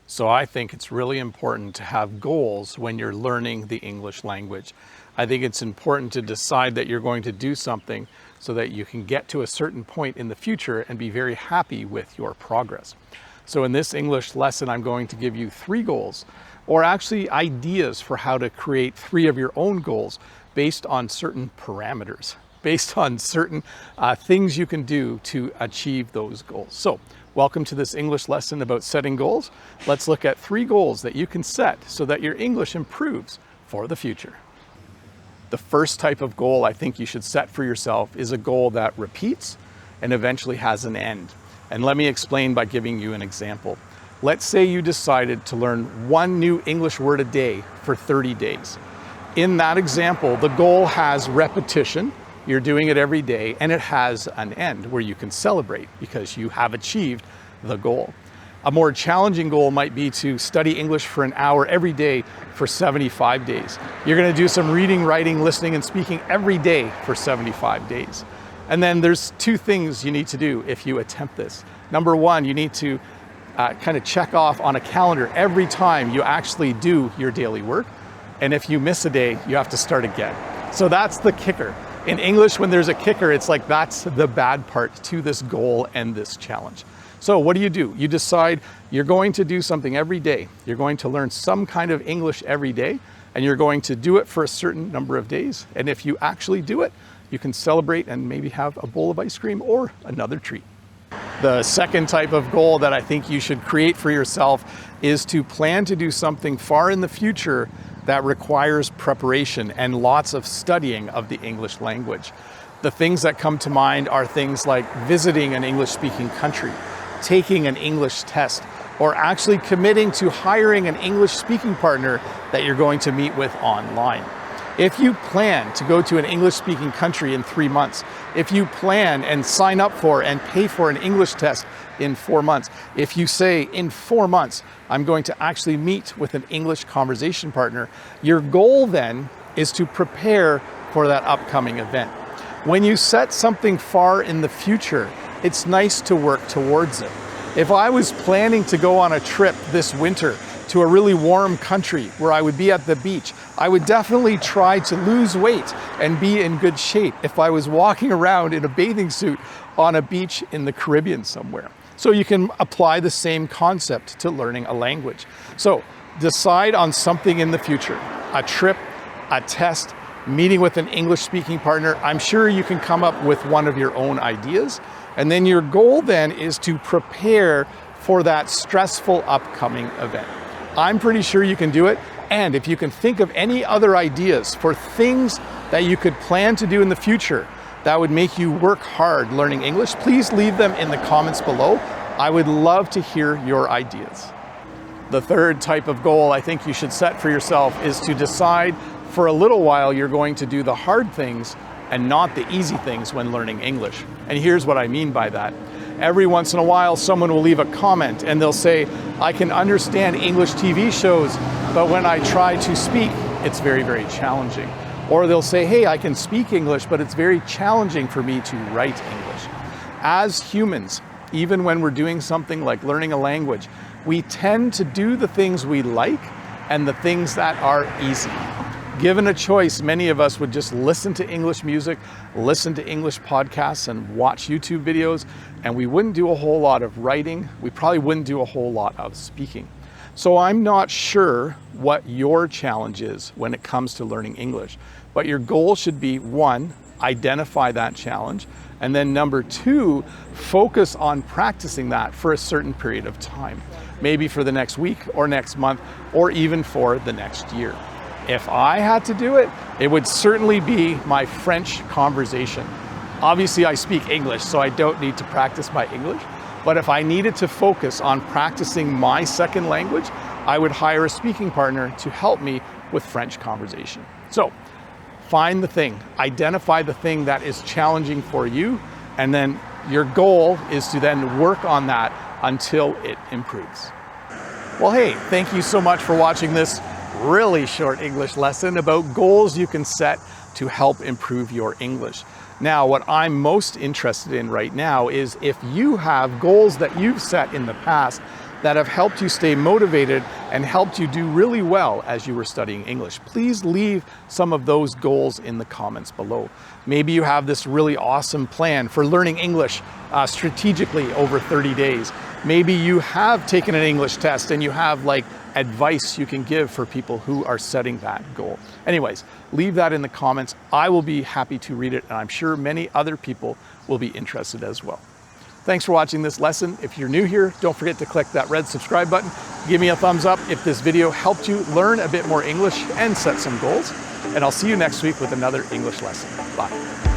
So I think it's really important to have goals when you're learning the English language. I think it's important to decide that you're going to do something so that you can get to a certain point in the future and be very happy with your progress. So in this English lesson, I'm going to give you 3 goals, or actually ideas for how to create 3 of your own goals based on certain parameters, based on certain things you can do to achieve those goals. So welcome to this English lesson about setting goals. Let's look at 3 goals that you can set so that your English improves for the future. The first type of goal I think you should set for yourself is a goal that repeats and eventually has an end. And let me explain by giving you an example. Let's say you decided to learn 1 new English word a day for 30 days. In that example, the goal has repetition. You're doing it every day, and it has an end where you can celebrate because you have achieved the goal. A more challenging goal might be to study English for an hour every day for 75 days. You're going to do some reading, writing, listening, and speaking every day for 75 days. And then there's 2 things you need to do if you attempt this. Number 1, you need to kind of check off on a calendar every time you actually do your daily work. And if you miss a day, you have to start again. So that's the kicker. In English, when there's a kicker, it's like that's the bad part to this goal and this challenge. So what do? You decide you're going to do something every day. You're going to learn some kind of English every day, and you're going to do it for a certain number of days. And if you actually do it, you can celebrate and maybe have a bowl of ice cream or another treat. The second type of goal that I think you should create for yourself is to plan to do something far in the future that requires preparation and lots of studying of the English language. The things that come to mind are things like visiting an English-speaking country, taking an English test, or actually committing to hiring an English-speaking partner that you're going to meet with online. If you plan to go to an English-speaking country in 3 months, if you plan and sign up for and pay for an English test in 4 months, if you say in 4 months, I'm going to actually meet with an English conversation partner, your goal then is to prepare for that upcoming event. When you set something far in the future, it's nice to work towards it. If I was planning to go on a trip this winter to a really warm country where I would be at the beach, I would definitely try to lose weight and be in good shape if I was walking around in a bathing suit on a beach in the Caribbean somewhere. So you can apply the same concept to learning a language. So decide on something in the future, a trip, a test, meeting with an English-speaking partner. I'm sure you can come up with one of your own ideas. And then your goal then is to prepare for that stressful upcoming event. I'm pretty sure you can do it. And if you can think of any other ideas for things that you could plan to do in the future that would make you work hard learning English, please leave them in the comments below. I would love to hear your ideas. The third type of goal I think you should set for yourself is to decide for a little while you're going to do the hard things and not the easy things when learning English. And here's what I mean by that. Every once in a while, someone will leave a comment and they'll say, I can understand English TV shows, but when I try to speak, it's very, very challenging. Or they'll say, hey, I can speak English, but it's very challenging for me to write English. As humans, even when we're doing something like learning a language, we tend to do the things we like and the things that are easy. Given a choice, many of us would just listen to English music, listen to English podcasts, and watch YouTube videos, and we wouldn't do a whole lot of writing. We probably wouldn't do a whole lot of speaking. So I'm not sure what your challenge is when it comes to learning English, but your goal should be 1, identify that challenge, and then number 2, focus on practicing that for a certain period of time, maybe for the next week or next month, or even for the next year. If I had to do it, it would certainly be my French conversation. Obviously, I speak English, so I don't need to practice my English. But if I needed to focus on practicing my second language, I would hire a speaking partner to help me with French conversation. So find the thing, identify the thing that is challenging for you, and then your goal is to then work on that until it improves. Well, hey, thank you so much for watching this really short English lesson about goals you can set to help improve your English. Now, what I'm most interested in right now is if you have goals that you've set in the past that have helped you stay motivated and helped you do really well as you were studying English. Please leave some of those goals in the comments below. Maybe you have this really awesome plan for learning English strategically over 30 days. Maybe you have taken an English test and you have like advice you can give for people who are setting that goal. Anyways, leave that in the comments. I will be happy to read it, and I'm sure many other people will be interested as well. Thanks for watching this lesson. If you're new here, don't forget to click that red subscribe button. Give me a thumbs up if this video helped you learn a bit more English and set some goals. And I'll see you next week with another English lesson. Bye.